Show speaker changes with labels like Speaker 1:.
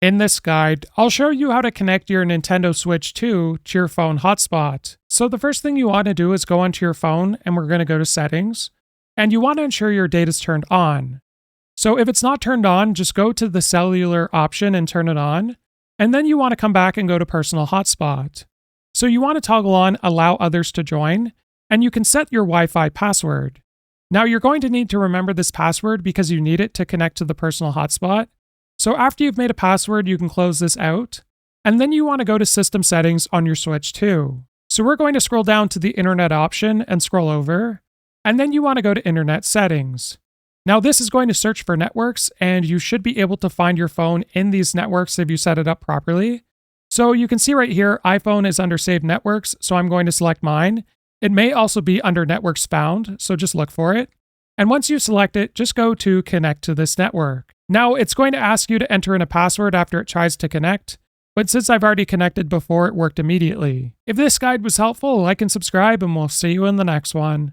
Speaker 1: In this guide, I'll show you how to connect your Nintendo Switch 2 to your phone hotspot. So the first thing you want to do is go onto your phone and we're going to go to settings. And you want to ensure your data is turned on. So if it's not turned on, just go to the cellular option and turn it on. And then you want to come back and go to personal hotspot. So you want to toggle on allow others to join, and you can set your Wi-Fi password. Now you're going to need to remember this password because you need it to connect to the personal hotspot. So after you've made a password, you can close this out. And then you want to go to system settings on your Switch 2. So we're going to scroll down to the internet option and scroll over. And then you want to go to internet settings. Now this is going to search for networks, and you should be able to find your phone in these networks if you set it up properly. So you can see right here, iPhone is under saved networks, so I'm going to select mine. It may also be under networks found, so just look for it. And once you select it, just go to connect to this network. Now it's going to ask you to enter in a password after it tries to connect, but since I've already connected before, it worked immediately. If this guide was helpful, like and subscribe, and we'll see you in the next one.